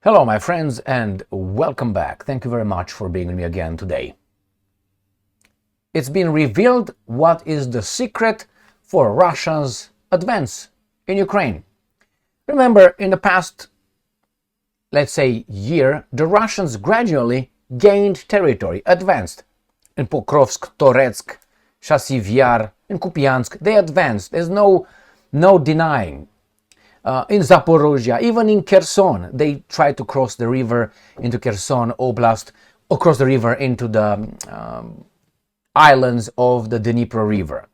Hello, my friends, and welcome back. Thank you very much for being with me again today. It's been revealed what is the secret for Russia's advance in Ukraine. Remember, in the past, let's say, year, the Russians gradually gained territory, advanced. In Pokrovsk, Toretsk, Chasiv Yar, in Kupiansk, they advanced. There's no denying. In Zaporozhye, even in Kherson, they tried to cross the river into Kherson Oblast, or cross the river into the islands of the Dnipro River.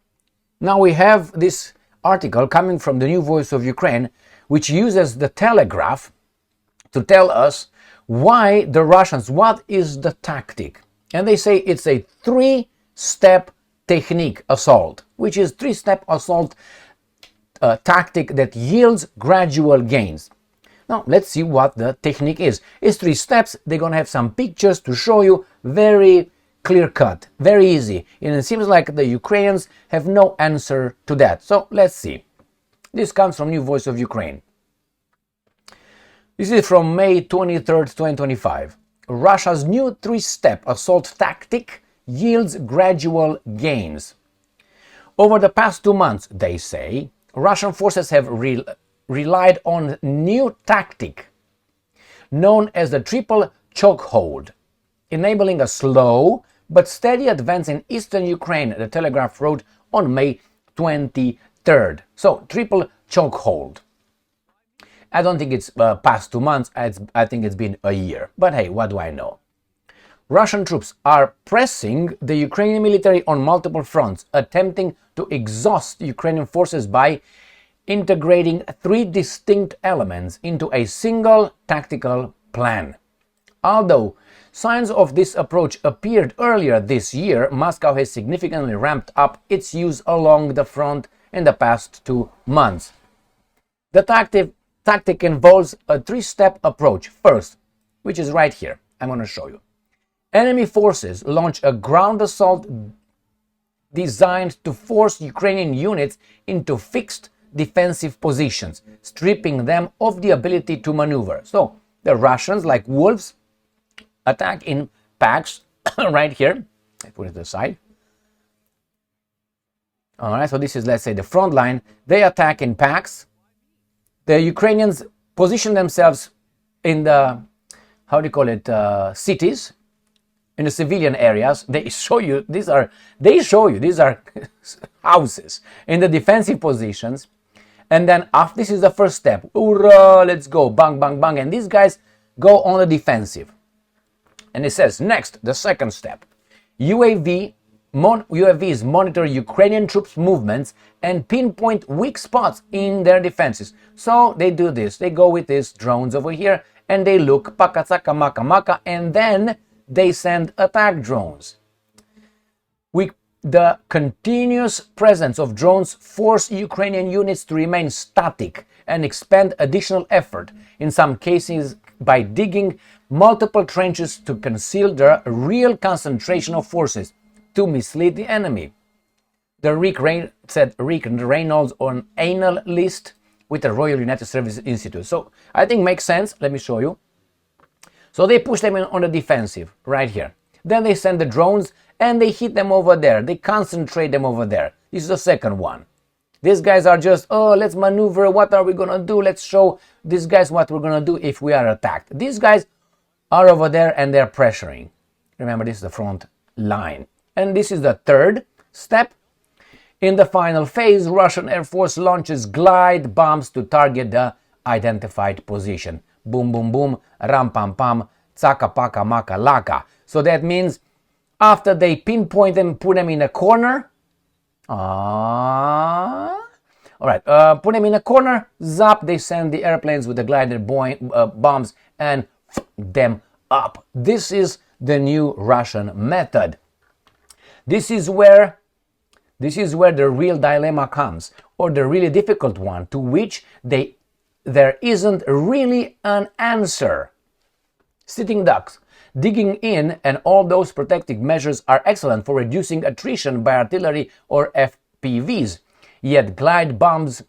Now we have this article coming from the New Voice of Ukraine, which uses the telegraph to tell us why the Russians, what is the tactic. And they say it's a three-step technique assault, which is three-step assault tactic that yields gradual gains. Now, let's see what the technique is. It's three steps. They're going to have some pictures to show you. Very clear cut, very easy. And it seems like the Ukrainians have no answer to that. So, let's see. This comes from New Voice of Ukraine. This is from May 23rd, 2025. Russia's new three-step assault tactic yields gradual gains. Over the past 2 months, they say, Russian forces have relied on new tactic known as the triple chokehold, enabling a slow but steady advance in eastern Ukraine, the Telegraph wrote on May 23rd. So, triple chokehold. I don't think it's past 2 months, I think it's been a year. But hey, what do I know? Russian troops are pressing the Ukrainian military on multiple fronts, attempting to exhaust Ukrainian forces by integrating three distinct elements into a single tactical plan. Although signs of this approach appeared earlier this year, Moscow has significantly ramped up its use along the front in the past 2 months. The tactic involves a three-step approach. First, which is right here, I'm going to show you. Enemy forces launch a ground assault designed to force Ukrainian units into fixed defensive positions, stripping them of the ability to maneuver. So, the Russians, like wolves, attack in packs, right here. I put it aside. Alright, so this is, let's say, the front line. They attack in packs. The Ukrainians position themselves in the, cities, in the civilian areas. They show you these are houses in the defensive positions. And then after this is the first step. Ura, let's go, bang, bang, bang. And these guys go on the defensive. And it says next, the second step. UAVs monitor Ukrainian troops' movements and pinpoint weak spots in their defenses. So they do this. They go with these drones over here and they look, pakataka, maka, maka, and then they send attack drones. The continuous presence of drones force Ukrainian units to remain static and expend additional effort, in some cases by digging multiple trenches to conceal the real concentration of forces to mislead the enemy. The Rick Reynolds on analyst with the Royal United Services Institute. So I think makes sense. Let me show you. So they push them in on the defensive, right here. Then they send the drones and they hit them over there. They concentrate them over there. This is the second one. These guys are just, let's maneuver. What are we going to do? Let's show these guys what we're going to do if we are attacked. These guys are over there and they're pressuring. Remember, this is the front line. And this is the third step. In the final phase, Russian Air Force launches glide bombs to target the identified position. Boom, boom, boom, ram, pam, pam, tsaka, paka, maka, laka. So that means after they pinpoint them, put them in a corner. All right, put them in a corner, zap, they send the airplanes with the glider bombs and them up. This is the new Russian method. This is where the real dilemma comes, or the really difficult one, to which there isn't really an answer. Sitting ducks, digging in, and all those protective measures are excellent for reducing attrition by artillery or FPVs. Yet glide bombs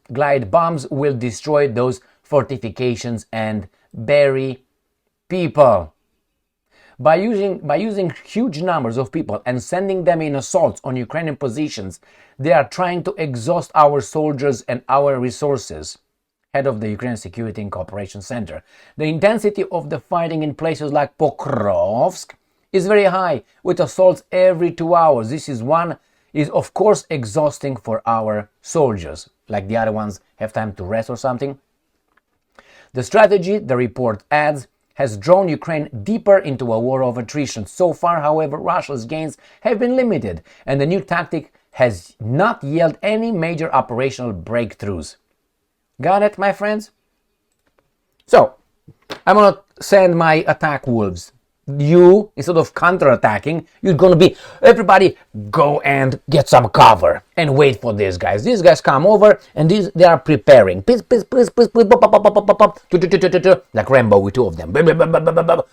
will destroy those fortifications and bury people. By using huge numbers of people and sending them in assaults on Ukrainian positions, they are trying to exhaust our soldiers and our resources. Head of the Ukraine Security and Cooperation Center. The intensity of the fighting in places like Pokrovsk is very high, with assaults every 2 hours. This is of course exhausting for our soldiers. Like the other ones have time to rest or something. The strategy, the report adds, has drawn Ukraine deeper into a war of attrition. So far, however, Russia's gains have been limited, and the new tactic has not yielded any major operational breakthroughs. Got it, my friends? So, I'm gonna send my attack wolves. You, instead of counter-attacking, you're gonna be, everybody go and get some cover and wait for these guys. These guys come over and they are preparing. Like Rambo with two of them.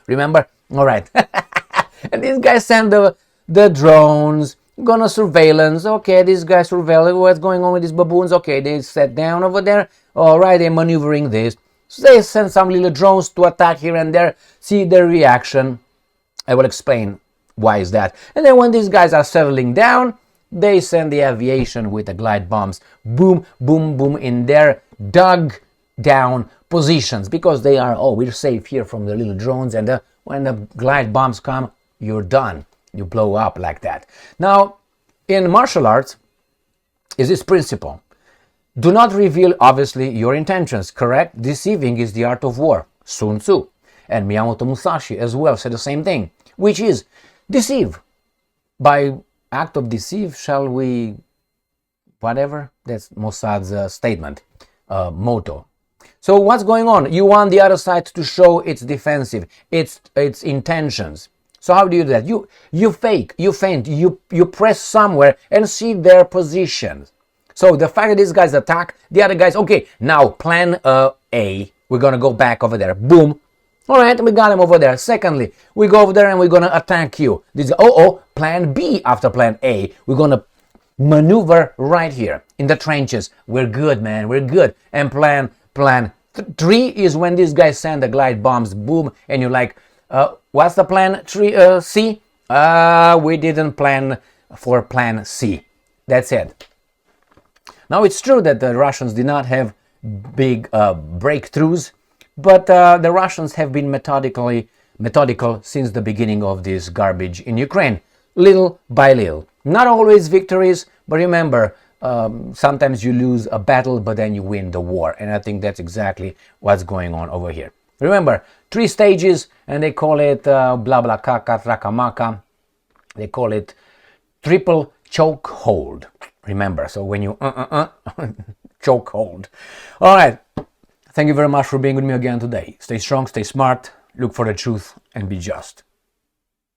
Remember? Alright. And these guys send the drones, gonna surveillance. Okay, these guys surveil what's going on with these baboons. Okay, they sat down over there. Alright, they're maneuvering this. So they send some little drones to attack here and there, see their reaction. I will explain why is that. And then when these guys are settling down, they send the aviation with the glide bombs. Boom, boom, boom in their dug down positions. Because they are, we're safe here from the little drones. And when the glide bombs come, you're done. You blow up like that. Now, in martial arts, is this principle. Do not reveal, obviously, your intentions, correct? Deceiving is the art of war. Sun Tzu. And Miyamoto Musashi as well said the same thing, which is deceive. By act of deceive, shall we, whatever? That's Mossad's statement, motto. So what's going on? You want the other side to show its defensive, its intentions. So how do you do that? You fake, you feint, you press somewhere and see their positions. So the fact that these guys attack, the other guys, okay, now plan A, we're going to go back over there. Boom. All right, we got him over there. Secondly, we go over there and we're going to attack you. This is, plan B after plan A. We're going to maneuver right here in the trenches. We're good, man. We're good. And plan 3 is when these guys send the glide bombs. Boom. And you're like, what's the plan C? We didn't plan for plan C. That's it. Now, it's true that the Russians did not have big breakthroughs, but the Russians have been methodical since the beginning of this garbage in Ukraine, little by little. Not always victories, but remember, sometimes you lose a battle, but then you win the war. And I think that's exactly what's going on over here. Remember, 3 stages, and they call it blah blah kaka trakamaka. They call it triple chokehold. Remember, so when you choke hold. All right. Thank you very much for being with me again today. Stay strong, stay smart, look for the truth, and be just.